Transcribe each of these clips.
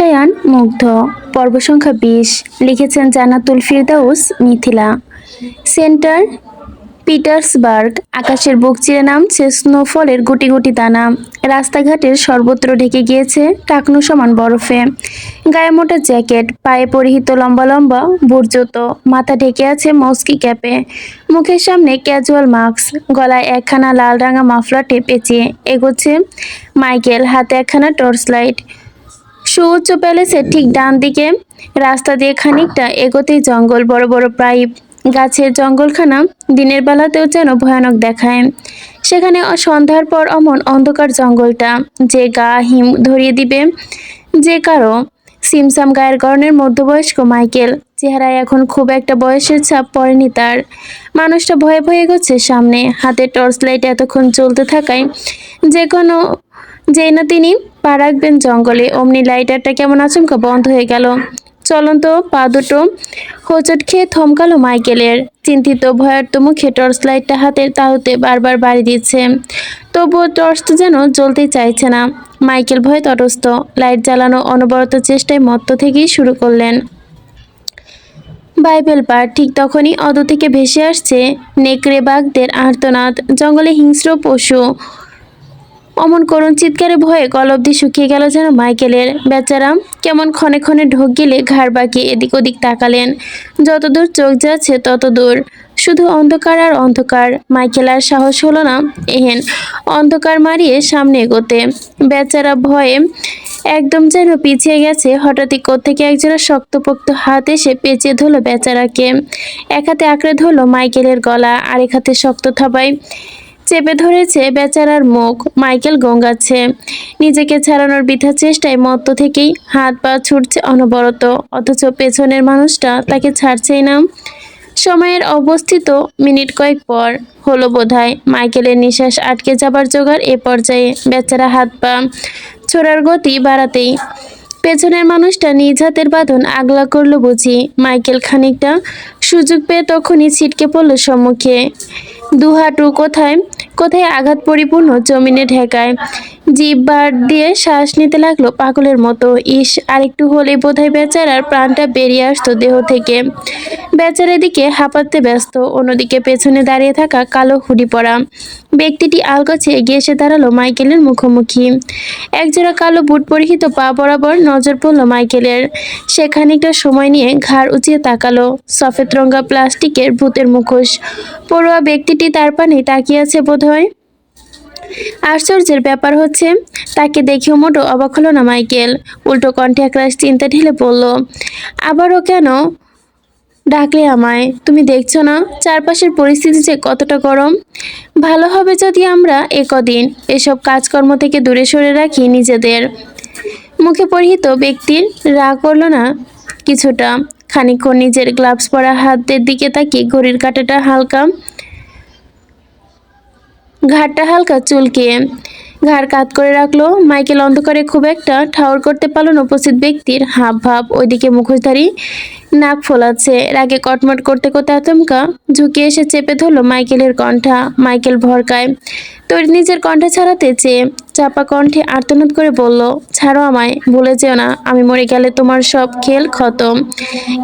Ryan মুগ্ধ। পর্ব সংখ্যা 20। লিখেছেন জান্নাতুল ফিরদাউস মিথিলা। Saint Petersburg. আকাশের বুক চিরে নামছে স্নোফলের গুটি গুটি দানা। রাস্তাঘাটের সর্বত্র ঢেকে গিয়েছে টাকনু সমান বরফে। গায়ে মোটা জ্যাকেট, পায়ে পরিহিত লম্বা লম্বা বুট জুতো, মাথা ঢেকে আছে মস্কি ক্যাপে। মুখের সামনে ক্যাজুয়াল মাস্ক, গলায় একখানা লাল রাঙা মাফলার পেঁচিয়ে এগোচ্ছে মাইকেল, হাতে একখানা টর্চ লাইট। সুউচ্চ প্যালেসের ঠিক ডান দিকে রাস্তা দিয়ে খানিকটা এগোতেই জঙ্গল, বড় বড় পাইপ গাছের জঙ্গলখানা দিনের বেলাতেও যেন ভয়ানক দেখায়। সেখানে সন্ধ্যার পর অমন অন্ধকার জঙ্গলটা যে গা হিম ধরিয়ে দিবে যে কারো। সিমসাম গায়ের গড়নের মধ্যবয়স্ক মাইকেল চেহারায় এখন খুব একটা বয়সের ছাপ পড়েনি তার। মানুষটা ভয়ে ভয়ে এগোচ্ছে সামনে, হাতে টর্চ লাইট এতক্ষণ চলতে থাকায় যেই না তিনি পা রাখবেন জঙ্গলে, অমনি লাইটারটা কেমন আচমকা বন্ধ হয়ে গেল। চলন্ত পা দুটো হোঁচট খেয়ে থমকালো মাইকেলের। চিন্তিত ভয়ার্ত মুখে টর্চ লাইটটা হাতের তালুতে বারবার বাড়ি দিচ্ছে, তবুও টর্চটা যেন জ্বলতেই চাইছে না। মাইকেল ভয়ে তটস্থ, লাইট জ্বালানো অনবরত চেষ্টায় মত্ত থেকেই শুরু করলেন। বাইবেল পাঠ। ঠিক তখনই অদূর থেকে ভেসে আসছে নেকড়ে বাঘদের আর্তনাদ। জঙ্গলে হিংস্র পশু অমন করুণ চিৎকারে ভয়ে গলব্ধি শুকিয়ে গেল যেন মাইকেলের। বেচারা কেমন ক্ষণে ক্ষণে ঢোক গিলে ঘাড় বাঁকিয়ে এদিক ওদিক তাকালেন। যতদূর চোখ যাচ্ছে তত দূর, শুধু অন্ধকার আর অন্ধকার। মাইকেল আর সাহস হলো না এহেন অন্ধকার মারিয়ে সামনে এগোতে। বেচারা ভয়ে একদম যেন পিছিয়ে গেছে। হঠাৎই কোত্থেকে একজোড়া শক্তপোক্ত হাত এসে পেঁচিয়ে ধরল বেচারাকে। এক হাতে আঁকড়ে ধরল মাইকেলের গলা, আরেক হাতে শক্ত থাবায় চেপে ধরেছে বেচারার মুখ। মাইকেল গঙ্গাচ্ছে, নিজেকে ছাড়ানোর বৃথা চেষ্টায় মত্ত থেকেই হাত পা ছুটছে অনবরত, অথচ পেছনের মানুষটা তাকে ছাড়ছেই না। সময়ের অবস্থিত মিনিট কয়েক পর হলো বোধহয় মাইকেলের নিঃশ্বাস আটকে যাবার জোগাড়। এ পর্যায়ে বেচারা হাত পা ছোড়ার গতি বাড়াতেই পেছনের মানুষটা নিজ হাতের বাঁধন আগলা করলো বুঝি। মাইকেল খানিকটা সুযোগ পেয়ে তখনই ছিটকে পড়ল সম্মুখে। দুহাঁটু কোথায় কোথায় আঘাত পরিপূর্ণ জমিনে ঠেকায়। জিভ বার দিয়ে শ্বাস নিতে লাগলো পাগলের মতো। ইস, আরেকটু হলে বোধহয় বেচারার প্রাণটা বেরিয়ে আসতো দেহ থেকে। বেচারের দিকে হাঁপাতে ব্যস্ত, অন্যদিকে পেছনে দাঁড়িয়ে থাকা কালো হুডি পরা ব্যক্তিটি আলগোছে এগিয়ে এসে দাঁড়ালো মাইকেলের মুখোমুখি। একজোড়া কালো বুট পরিহিত পা বরাবর নজর পড়ল মাইকেলের। সে খানিকটা সময় নিয়ে ঘাড় উঁচিয়ে তাকালো। সফেদ রঙা প্লাস্টিকের ভূতের মুখোশ পড়ুয়া ব্যক্তিটি তার পানে তাকিয়ে আছে বোধহয়। আশ্চর্যের ব্যাপার হচ্ছে, তাকে দেখেও মোটো অবাক হলো না মাইকেল। উল্টো কণ্ঠে একরাশ চিন্তা ঢেলে পড়ল, আবারও কেন ডাকলে আমায়? তুমি দেখছো না চারপাশের পরিস্থিতি যে কতটা গরম? ভালো হবে যদি আমরা একদিন এসব কাজকর্ম থেকে দূরে সরে রাখি নিজেদের। মুখে পরিহিত ব্যক্তির রাগ করল না কিছুটা। খানিকক্ষণ নিজের গ্লাভস পরা হাতের দিকে তাকিয়ে ঘড়ির ঘাটটা হালকা চুলকিয়ে ঘাড় কাত করে রাখলো। মাইকেল অন্ধকারে খুব একটা ঠাউর করতে পারল না উপস্থিত ব্যক্তির হাব ভাব। ওইদিকে মুখোশধারী নাক ফোলাচ্ছে, রাগে কটমট করতে করতে আচমকা ঝুঁকে এসে চেপে ধরলো মাইকেলের কণ্ঠা। মাইকেল ভরকায় তোর নিজের কণ্ঠা ছাড়াতে চেয়ে চাপা কণ্ঠে আর্তনাদ করে বলল, ছাড়ো আমায়, ভুলে যেও না আমি মরে গেলে তোমার সব খেল খতম।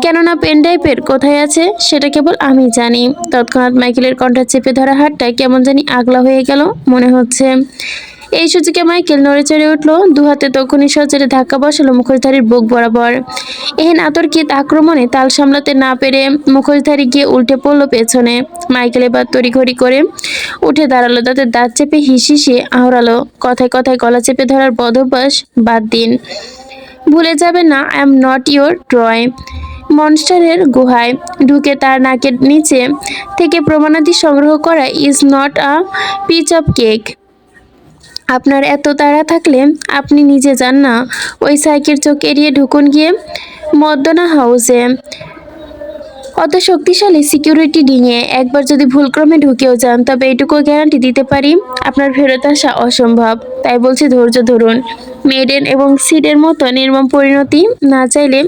কেননা পেন ড্রাইভের কোথায় আছে সেটা কেবল আমি জানি। তৎক্ষণাৎ মাইকেলের কণ্ঠা চেপে ধরা হাতটা কেমন জানি আগলা হয়ে গেল মনে হচ্ছে। এই সুযোগে মাইকেল নড়ে চড়ে উঠল, দুহাতে তখনই সজোরে ধাক্কা বসালো মুখোশধারীর বুক বরাবর। এহেন আতর্কিত আক্রমণে তাল সামলাতে না পেরে মুখোশধারী গিয়ে উল্টে পড়ল পেছনে। মাইকেল এবার তড়িঘড়ি করে উঠে দাঁড়ালো, তাতে দাঁত চেপে হিসিয়ে আওড়ালো, কথায় কথায় গলা চেপে ধরার বদভ্যাস বাদ দিন। ভুলে যাবেন না I am not your Troy. মনস্টারের গুহায় ঢুকে তার নাকের নিচে থেকে প্রমাণাদি সংগ্রহ করা is not a piece of cake. আপনার এত তাড়া থাকলে আপনি নিজে যান না, ওই সাইকের চোখ এড়িয়ে ঢুকুন গিয়ে মদনা হাউসে। অত শক্তিশালী সিকিউরিটি ডিঙিয়ে একবার যদি ভুলক্রমে ঢুকেও যান, তবে এইটুকু গ্যারান্টি দিতে পারি আপনার ফেরত আসা অসম্ভব। তাই বলছি ধৈর্য ধরুন। মেডেন এবং সিডের মতো নির্মম পরিণতি না চাইলে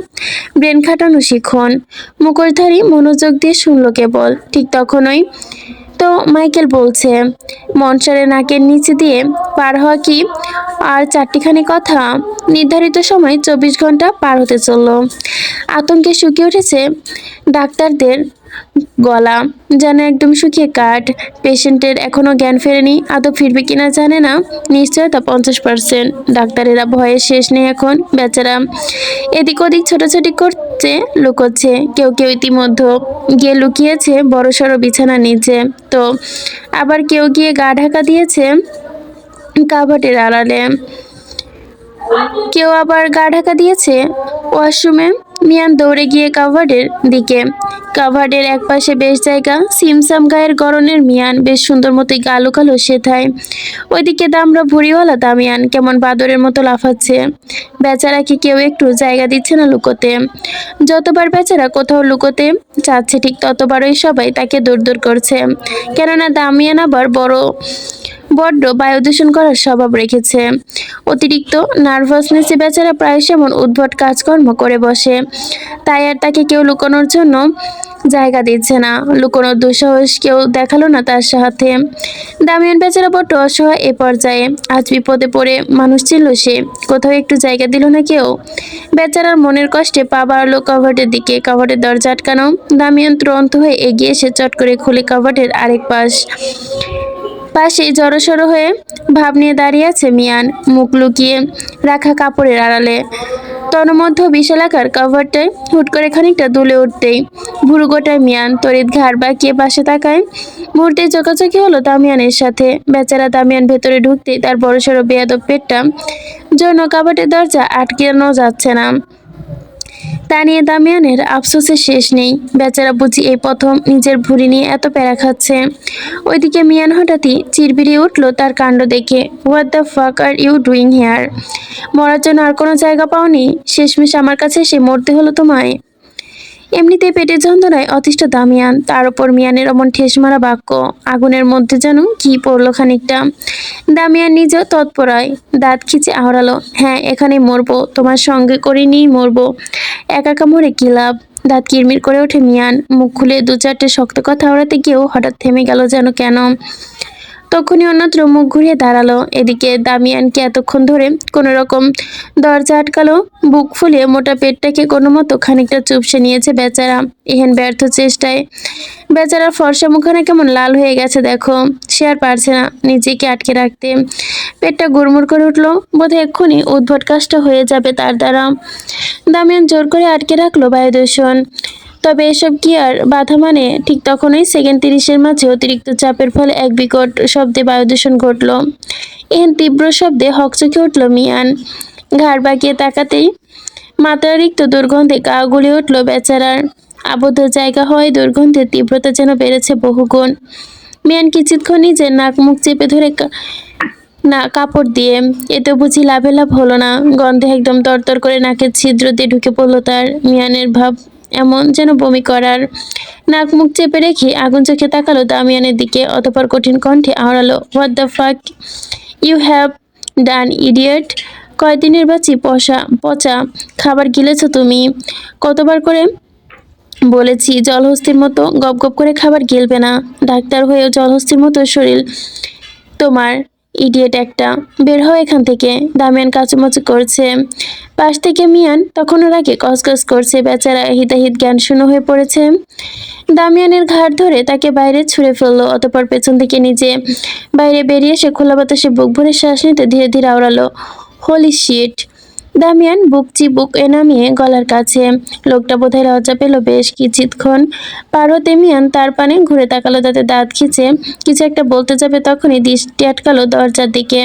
ব্রেন খাটানো শিখুন। মুখোশধারী মনোযোগ দিয়ে শুনল কেবল। ঠিক তখনই তো মাইকেল বলছে মনসারের নাকের নিচে দিয়ে পার হওয়া কি আর চারটিখানি কথা। নির্ধারিত সময় 24 ঘন্টা পার হতে চলল। আতঙ্কে শুকিয়ে উঠেছে ডাক্তারদের গলা, যেন একদম শুকিয়ে কাঠ। পেশেন্টের এখনো জ্ঞান ফেরেনি, আদৌ ফিরবে কিনা জানে না, নিশ্চয়তা 50%। ডাক্তারেরা ভয়ে শেষ নেই এখন, বেচারা এদিক ওদিক ছোটাছুটি করছে, লুকোচ্ছে। কেউ কেউ ইতিমধ্যে গিয়ে লুকিয়েছে বড়সড় বিছানার নিচে, তো আবার কেউ গিয়ে গা ঢাকা দিয়েছে কাভার্ডের আড়ালে, কেউ আবার গা ঢাকা দিয়েছে ওয়াশরুমে। মিয়ান দৌড়ে গিয়ে কাভার্ডের দিকে। কাভার্ডের একপাশে বেশ জায়গা, সিমসাম গায়ের গরনের মিয়ান বেশ সুন্দর মতোই গা লুকালো সেথায়। ওইদিকে দামড়া ভুড়িওয়ালা দামিয়ান কেমন বাদরের মতো লাফাচ্ছে। বেচারাকে কেউ একটু জায়গা দিচ্ছে না লুকোতে। যতবার বেচারা কোথাও লুকোতে চাচ্ছে, ঠিক ততবারই সবাই তাকে দূর দূর করছে। কেননা দামিয়ান আবার বড্ড বায়ু দূষণ করার স্বভাব রেখেছে। অতিরিক্ত নার্ভাসনেসে বেচারা প্রায় এমন উদ্ভট কাজকর্ম করে বসে। তাই আর তাকে কেউ লুকানোর জন্য জায়গা দিচ্ছে না। লুকোনোর দুঃসাহস কেউ দেখালো না তার সাথে। দামিয়ান বেচারা বড্ড অসহায় এ পর্যায়ে। আজ বিপদে পড়ে মানুষ ছিল সে, কোথাও একটু জায়গা দিল না কেউ। বেচারার মনের কষ্টে পা বাড়ালো কাভার্ডের দিকে। কাভার্ডের দরজা আটকানো। দামিয়ান ত্রন্ত হয়ে এগিয়ে এসে চট করে খুলে কাভার্ডের আরেক পাশে জড়সড় হয়ে ভাব নিয়ে দাঁড়িয়ে আছে মিয়ান, মুখ লুকিয়ে রাখা কাপড়ের আড়ালে। তন্মধ্য বিশালাকার কাভারটায় হুট করে খানিকটা দুলে উঠতেই ভুরু গোটায় মিয়ান, তড়িৎ ঘাড় বাঁকিয়ে পাশে তাকায়। মুহূর্তে চোখাচোখি হলো দামিয়ানের সাথে। বেচারা দামিয়ান ভেতরে ঢুকতেই তার বড়সড় বেয়াদব পেটটা জন্য কাভার্ডের দরজা আটকানো যাচ্ছে না। তা নিয়ে দামিয়ানের আফসোসের শেষ নেই। বেচারা বুঝি এই প্রথম নিজের ভুঁড়ি নিয়ে এত প্যারা খাচ্ছে। ওইদিকে মিয়ান হঠাৎই চিরবিরিয়ে উঠল তার কাণ্ড দেখে। হোয়াট দ্য ফাক আর ইউ ডুইং হেয়ার? মরার জন্য আর কোনো জায়গা পাওনি? শেষমেশ আমার কাছে এসে মরতে হলো তোমায়? এমনিতেই পেটের যন্ত্রণায় অতিষ্ঠ দামিয়ান, তার উপর মিয়ানের অমন ঠেস মারা বাক্য। আগুনের মধ্যে যেন কি পড়লো খানিকটা। দামিয়ান নিজেও তৎপরায় দাঁত খিচে আওড়ালো, হ্যাঁ এখানেই মরবো, তোমার সঙ্গে করে নিয়েই মরবো। একা একা মরে কি লাভ? দাঁত কিরমির করে ওঠে মিয়ান। মুখ খুলে দু চারটে শক্ত কথা আওড়াতে গিয়েও হঠাৎ থেমে গেল যেন কেন। তখনই অন্যত্র মুখ ঘুরিয়ে দাঁড়ালো। এদিকে দামিয়ানকে এতক্ষণ ধরে কোনো রকম দরজা আটকালো। বুক ফুলিয়ে মোটা পেটটাকে কোনো মতো খানিকটা চুপসে নিয়েছে বেচারা। এহেন ব্যর্থ চেষ্টায় বেচারার ফর্সা মুখখানা কেমন লাল হয়ে গেছে দেখো। সে আর পারছে না নিজেকে আটকে রাখতে। পেটটা গুড়মুড় করে উঠলো, বোধহয় এক্ষুনি উদ্ভট কাজটা হয়ে যাবে তার দ্বারা। দামিয়ান জোর করে আটকে রাখলো বায়ু দূষণ। তবে এসব কি আর বাধা মানে? ঠিক তখনই সেকেন্ড 30-এর মাঝে অতিরিক্ত চাপের ফলে এক বিকট শব্দে বায়ু দূষণ ঘটল। এহেন তীব্র শব্দে হকচকে উঠল মিয়ান। ঘাড় বাঁকিয়ে তাকাতেই মাত্রাতিরিক্ত দুর্গন্ধে গা গুলিয়ে উঠল বেচারার। আবদ্ধ জায়গা হওয়ায় দুর্গন্ধের তীব্রতা যেন বেড়েছে বহুগুণ। মিয়ান কিছুক্ষণ নিজের নাক মুখ চেপে ধরে না কাপড় দিয়ে, এতে বুঝি লাভ হলো না। গন্ধে একদম তরতর করে নাকের ছিদ্র দিয়ে ঢুকে পড়লো তার। মিয়ানের ভাব এমন যেন বমি করার। নাক মুখ চেপে রেখে আগুন চোখে তাকালো দামিয়ানের দিকে, অতঃপর কঠিন কণ্ঠে আওড়ালো, what the fuck you have done idiot? কয়দিনের বাঁচি পচা খাবার গিলেছ তুমি? কতবার করে বলেছি জলহস্তির মতো গপ গপ করে খাবার গিলবে না। ডাক্তার হয়েও জলহস্তির মতো শরীর তোমার। ইডিয়েট একটা, বের হও এখান থেকে। দামিয়ান কাচুমাচু করছে। পাশ থেকে মিয়ান তখন ওর আগে কসকস করছে। বেচারা হিতাহিত জ্ঞান শূন্য হয়ে পড়েছে। দামিয়ানের ঘাড় ধরে তাকে বাইরে ছুঁড়ে ফেললো, অতঃপর পেছন থেকে নিজে বাইরে বেরিয়ে এসে খোলা বাতাসে বুক ভরে শ্বাস নিতে ধীরে ধীরে আওড়ালো, হোলি শিট। দামিয়ান বুক নামিয়ে গলার কাছে। লোকটা বোধহয় লজ্জা পেল বেশ কিছুক্ষণ। পার হতে মিয়ান তার পানে ঘুরে তাকালো, তাতে দাঁত খিচে কিছু একটা বলতে যাবে তখনই দৃষ্টি আটকালো দরজার দিকে।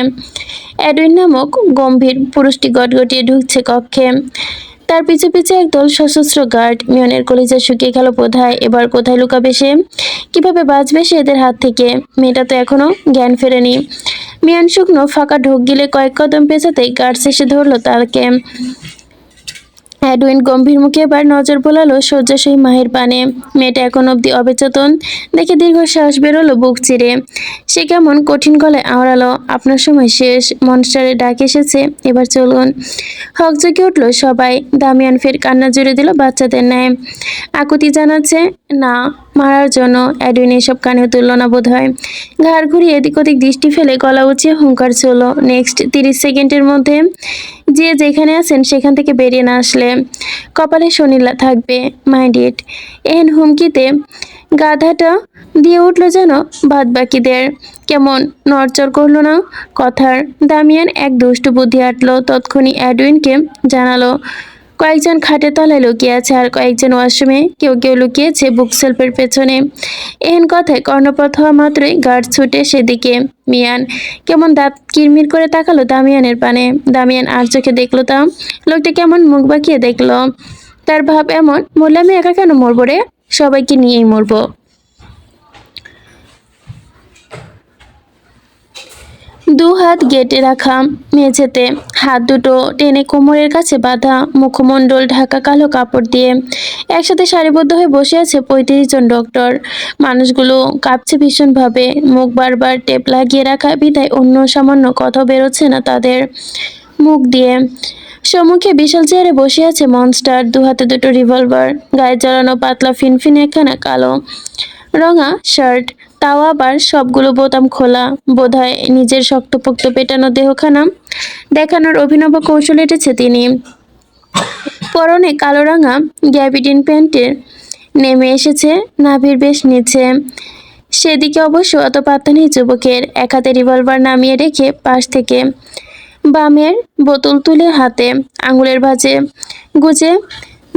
এডউইন নামক গম্ভীর পুরুষটি গটগটিয়ে ঢুকছে কক্ষে। তার পিছু পিছু একদল সশস্ত্র গার্ড। মিয়ানের কলিজা শুকিয়ে গেল বোধহয়। এবার কোথায় লুকাবে সে? কিভাবে বাঁচবে সে এদের হাত থেকে? মেয়েটা তো এখনো জ্ঞান ফেরেনি। মিয়ান শুকনো ফাঁকা ঢোক গিলে কয়েক কদম পেছাতেই গার্ডস এসে ধরলো তাকে। এডউইন গম্ভীর মুখে এবার নজর বোলালো শয্যাশয়ী মাহির পানে। মেয়েটা এখন অবধি অবেচেতন দেখে দীর্ঘশ্বাস বেরোলো বুক চিরে। সে কেমন কঠিন গলায় আওড়ালো, আপনার সময় শেষ। মনস্টারের ডাক এসেছে, এবার চলুন। হকচকে উঠলো সবাই। দামিয়ান ফের কান্না জুড়ে দিল বাচ্চাদের ন্যায়। আকুতি জানাচ্ছে, না মারার জন্য। এডুইন এসব কানে তুলল না বোধ হয়। ঘাড় ঘুরিয়ে এদিক ওদিক দৃষ্টি ফেলে গলা উঁচিয়ে হুঙ্কার ছিল, নেক্সট 30 সেকেন্ডের মধ্যে যে যেখানে আছেন সেখান থেকে বেরিয়ে না আসলে কপালে শনি থাকবে, মাইন্ড ইট। এহেন হুমকিতে গাধাটা দিয়ে উঠল যেন বাদ বাকিদের। কেমন নড়চড় করলো না কথার। দামিয়ান এক দুষ্টু বুদ্ধি আটল, তৎক্ষণি এডুইনকে জানালো কয়েকজন খাটের তলায় লুকিয়ে আছে আর কয়েকজন ওয়াশরুমে, কেউ কেউ লুকিয়েছে বুকশেলফের পেছনে। এহেন কথায় কর্ণপাত হওয়া মাত্রই গার্ড ছুটে সেদিকে। মিয়ান কেমন দাঁত কিরমির করে তাকালো দামিয়ানের পানে। দামিয়ান আর চোখে দেখলো তা। লোকটা কেমন মুখ বাঁকিয়ে দেখলো। তার ভাব এমন, মরলে আমি একা কেন মরবো রে, সবাইকে নিয়েই মরবো। দু হাত গেটে রাখা মেঝেতে, হাত দুটো টেনে কোমরের কাছে বাঁধা, মুখমণ্ডল ঢাকা কালো কাপড় দিয়ে একসাথে সারিবদ্ধ হয়ে বসে আছে 35 জন ডক্টর। মানুষগুলো কাঁপছে ভীষণভাবে, মুখ বারবার টেপ লাগিয়ে রাখা বিধায় অন্য সামান্য কথা বেরোচ্ছে না তাদের মুখ দিয়ে। সম্মুখে বিশাল চেয়ারে বসে আছে মনস্টার, দু হাতে দুটো রিভলভার, গায়ে জ্বালানো পাতলা ফিনফিনে একখানা কালো রঙা শার্ট, তাও আবার সবগুলো বোতাম খোলা। বোধহয় নিজের শক্তপোক্ত পেটানো দেহখানা দেখানোর অভিনব কৌশল এঁটেছে তিনি। পরনে কালো রাঙা গ্যাবিডিন প্যান্টের নেমে এসেছে নাভির বেশ নিচে। সেদিকে অবশ্য অত পাত্তা নেই যুবকের। এক হাতে রিভলভার নামিয়ে রেখে পাশ থেকে বামের বোতল তুলে হাতে, আঙুলের ভাঁজে গুজে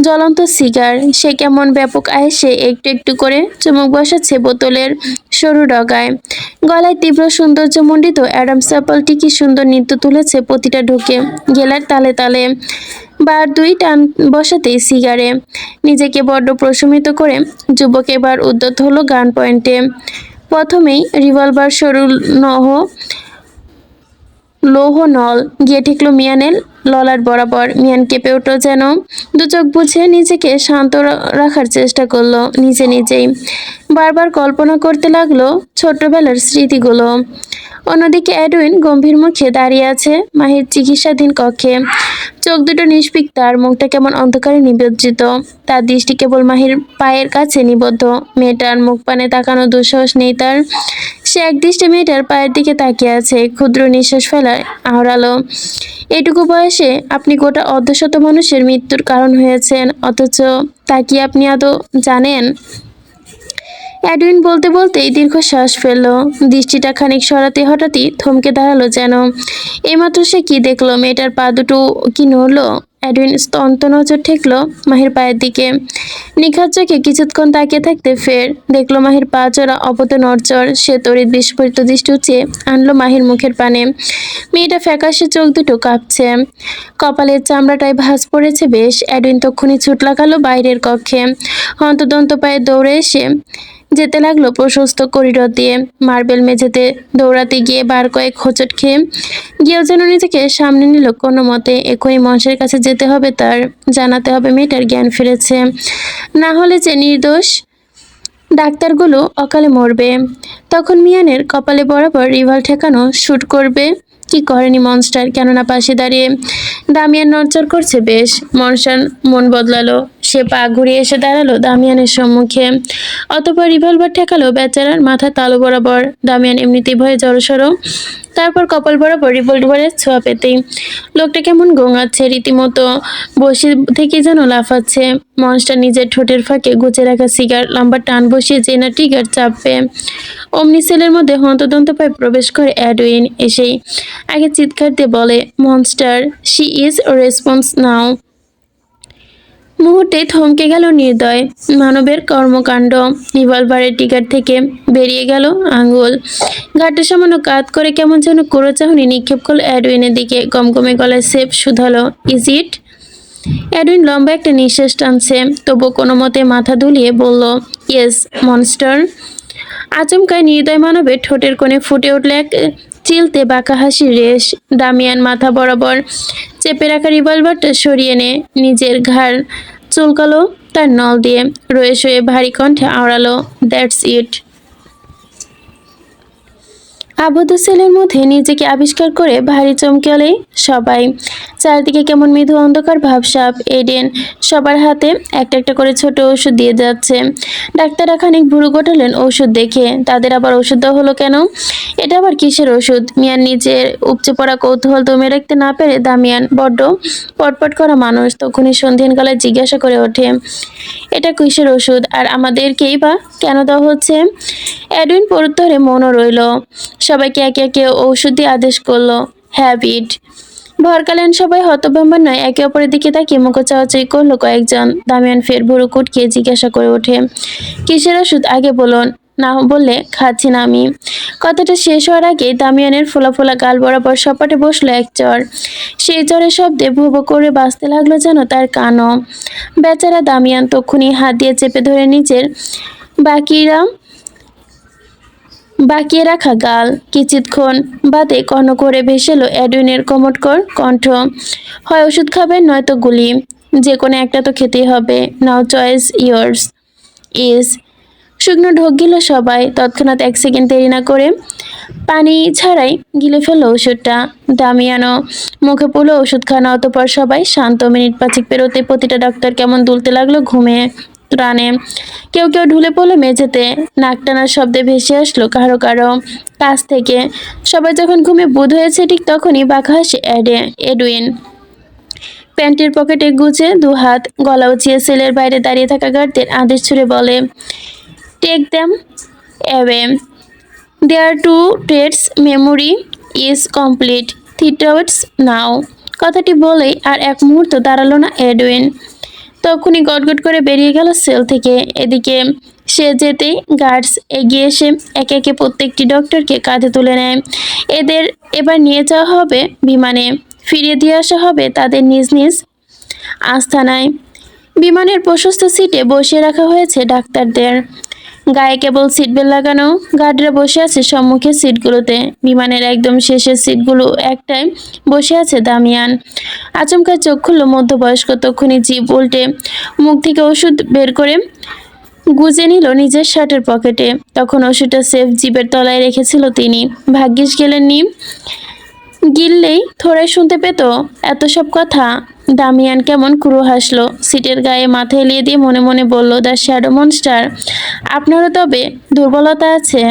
জ্বলন্ত সিগার। সে কেমন ব্যাপক আয়েসে একটু একটু করে চুমুক বসাচ্ছে বোতলের সরু ডগায়। গলায় তীব্র সৌন্দর্যমণ্ডিত অ্যাডামস অ্যাপলটি কি সুন্দর নৃত্য তুলেছে প্রতিটা ঢোকে, গেলার তালে তালে। বার দুই টান বসাতেই সিগারে। নিজেকে বড্ড প্রশমিত করে যুবক এবার উদ্যত হলো গান পয়েন্টে। প্রথমেই রিভলভার সরু লৌহ নল গিয়ে ঠেকলো মিয়ানের ললাট বরাবর। মিয়ান কেঁপে উঠল যেন, দু চোখ বুঝে নিজেকে শান্ত রাখার চেষ্টা করলো নিজে নিজেই। বারবার কল্পনা করতে লাগলো ছোট্টবেলার স্মৃতিগুলো। অন্যদিকে এডুইন গম্ভীর মুখে দাঁড়িয়ে আছে মাহির চিকিৎসাধীন কক্ষে। চোখ দুটো নিষ্পিক, তার মুখটা কেমন অন্ধকারে নিমজ্জিত। তার দৃষ্টি কেবল মাহির পায়ের কাছে নিবদ্ধ। মেয়েটার মুখ পানে তাকানো দুঃসাহস নেই তার। সে একদৃষ্টে মেয়েটার পায়ের দিকে তাকিয়ে আছে, ক্ষুদ্র নিঃশ্বাস ফেলায় আওড়ালো, এটুকু বয়সে আপনি গোটা অর্ধশত মানুষের মৃত্যুর কারণ হয়েছেন, অথচ তা কি আপনি আদৌ জানেন? এডুইন বলতে বলতেই দীর্ঘশ্বাস ফেলল। দৃষ্টিটা খানিক সরাতে হঠাৎই থমকে দাঁড়ালো যেন। এইমাত্র সে কি দেখলো? মেয়েটার পা দুটো কি নড়লো? এডুইন স্তন্ত নজর ঠেকল মাহির পায়ের দিকে। নিখাত চোখে কিছুক্ষণ তাকিয়ে থাকতে ফের দেখলো মাহির পা চড়া অপত নড়চড়। সে তড়িৎ বিস্ফোরিত দৃষ্টি উঁচিয়ে আনলো মাহির মুখের পানে। মেয়েটা ফ্যাকাশে, চোখ দুটো কাঁপছে, কপালের চামড়াটায় ভাঁজ পড়েছে বেশ। এডুইন তক্ষুনি ছুট লাগালো বাইরের কক্ষে। হন্তদন্ত পায়ে দৌড়ে এসে যেতে লাগলো প্রশস্ত করিডর দিয়ে। মার্বেল মেঝেতে দৌড়াতে গিয়ে বার কয়েক হোঁচট খেয়ে গিয়েও যেন নিজেকে সামনে নিল কোনো মতে। এখনই মঞ্চের কাছে যেতে হবে তার, জানাতে হবে মেয়েটার জ্ঞান ফিরেছে, না হলে যে নির্দোষ ডাক্তারগুলো অকালে মরবে। তখন মিয়ানের কপালে বরাবর রিভল ঠেকানো শুট করবে কি করেনি মনস্টার, কেননা পাশে দাঁড়িয়ে দামিয়ান নড়চড় করছে বেশ। মনস্টার মন বদলালো, সে পা ঘুরিয়ে এসে দাঁড়ালো দামিয়ানের সম্মুখে। অতঃপর রিভলভার ঠেকালো বেচারার মাথা তালু বরাবর। দামিয়ান এমনিতেই ভয়ে জড়সড়, তারপর কপাল বরাবর রিভলভারের ছোঁয়া পেতেই লোকটা কেমন গোঙাচ্ছে, রীতিমতো বসে থেকে যেন লাফাচ্ছে। মনস্টার নিজের ঠোঁটের ফাঁকে গুজে রাখা সিগার লম্বা টান বসিয়ে চেনা ট্রিগার চাপবে। অমনি সেলের মধ্যে হন্তদন্ত পায়ে প্রবেশ করে এডুইন। এসেই আগে চিৎকার দিয়ে বলে, মনস্টার, শি ইজ রেসপন্স নাও। মুহূর্তে থমকে গেল নির্দয় মানবের কর্মকাণ্ড। রিভলভারের টিকার থেকে বেরিয়ে গেল আঙ্গুল। ঘাটে সামান্য কাত করে কেমন যেন কুড়োচাহনি নিক্ষেপ করল এডুইনের দিকে। গমগমে গলায় সেফ শুধালো, ইজ ইট? এডুইন লম্বা একটা নিঃশ্বাস টানছে, তবু কোনো মতে মাথা দুলিয়ে বলল, ইয়েস মনস্টার। আচমকায় নির্দয় মানবের ঠোঁটের কোণে ফুটে উঠল এক চিলতে বাঁকা হাসির রেশ। দামিয়ান মাথা বরাবর চেপে রাখা রিভলভারটা সরিয়ে নে নিজের ঘাড় চুলকালো তার নল দিয়ে। রয়ে শয়ে ভারী কণ্ঠে আওড়ালো, দ্যাটস ইট। আবদ্ধ সেলের মধ্যে নিজেকে আবিষ্কার করে ভারী চমকালেই সবাই। চারদিকে কেমন মৃদু অন্ধকার ভাবসাব। এডেন সবার হাতে একটা একটা করে ছোট ওষুধ দিয়ে যাচ্ছে। ডাক্তাররা খানিক ভুরু গোটালেন ওষুধ দেখে। তাদের আবার ওষুধ দেওয়া হলো কেন? এটা আবার কিসের ওষুধ? মিয়ান নিজের উপচে পড়া কৌতূহল দমে রাখতে না পেরে দামিয়ান বড্ড পটপট করা মানুষ তখনই সন্ধিহান গলায় জিজ্ঞাসা করে ওঠে, এটা কিসের ওষুধ আর আমাদেরকেই বা কেন দেওয়া হচ্ছে? এডুইন প্রত্যুত্তরে মৌন রইল। সবাইকে একে একে ঔষধ দিয়ে আদেশ করলো, হ্যাবিট। ভরকালীন সবাই হতভম্ব নয় একে অপরের দিকে তাকিয়ে মুখ চাওয়াচাই করলো কয়েকজন। দামিয়ান ফের ভুরু কুটকে জিজ্ঞাসা করে ওঠে, কিসের ওষুধ আগে বলুন, না বললে খাচ্ছি না আমি। কথাটা শেষ হওয়ার আগেই দামিয়ানের ফোলা ফোলা গাল বরাবর সপাটে বসলো এক চর। সেই চরের শব্দে ভুব করে বাজতে লাগলো যেন তার কানও। বেচারা দামিয়ান তক্ষুনি হাত দিয়ে চেপে ধরে নিজের বাকিরা বাকিয়ে রাখা গাল। কিছুক্ষণ বাদে কর্ণ করে ভেসেলো এডুইনের কমটকর কণ্ঠ, হয় ওষুধ খাবেন নয়তো গুলি, যে কোনো একটা তো খেতেই হবে। নাও চয়েস ইয়োর্স ইজ। শুকনো ঢোক গিল সবাই। তৎক্ষণাৎ 1 সেকেন্ড দেরি না করে পানি ছাড়াই গিলে ফেললো ওষুধটা। দামিয়ানো মুখে পুরো ওষুধ খানা। অতপর সবাই শান্ত। মিনিট 5 পেরোতে প্রতিটা ডাক্তার কেমন দুলতে লাগলো ঘুমে প্রাণে। কেউ কেউ ঢুলে পড়লো মেঝেতে। নাক টানার শব্দে ভেসে আসলো কারো কারো কাছ থেকে। সবাই যখন ঘুমে বুঁদ হয়েছে ঠিক তখনই বাঁকা হাসে এডুইন। প্যান্টের পকেটে গুজে 2 হাত, গলা উঁচিয়ে সেলের বাইরে দাঁড়িয়ে থাকা গার্ডদের আদেশ ছুড়ে বলে, take them away, there to trades memory is complete, থিটাউটস নাও। কথাটি বলেই আর এক মুহূর্ত দাঁড়ালো না এডুইন। তখনই গটগট করে বেরিয়ে গেল সেল থেকে। এদিকে সে যেতেই গার্ডস এগিয়ে এসে একে একে প্রত্যেকটি ডক্টরকে কাঁধে তুলে নেয়। এদের এবার নিয়ে যাওয়া হবে বিমানে, ফিরিয়ে দিয়ে আসা হবে তাদের নিজ নিজ আস্তানায়। বিমানের প্রশস্ত সিটে বসিয়ে রাখা হয়েছে ডাক্তারদের। গায়ে কেবল সিট বেল্ট লাগানো। গার্ডরা বসে আছে সম্মুখের সিটগুলোতে। বিমানের একদম শেষের সিটগুলো একটাই বসে আছে দামিয়ান। আচমকা চোখ খুলল মধ্যবয়স্ক। তখনই জিভ উল্টে মুখ থেকে ওষুধ বের করে গুজে নিল নিজের শার্টের পকেটে। তখন ওষুধটা সেফ জিভের তলায় রেখেছিল তিনি। ভাগ্যিস গেলেননি, গিললেই থোড়াই শুনতে পেত এত সব কথা। দামিয়ান কেমন ক্রু হাসলো। সিটের গায়ে মাথা এলিয়ে দিয়ে মনে মনে বলল, দ্য শ্যাডো মনস্টার, আপনারও তবে দুর্বলতা আছে।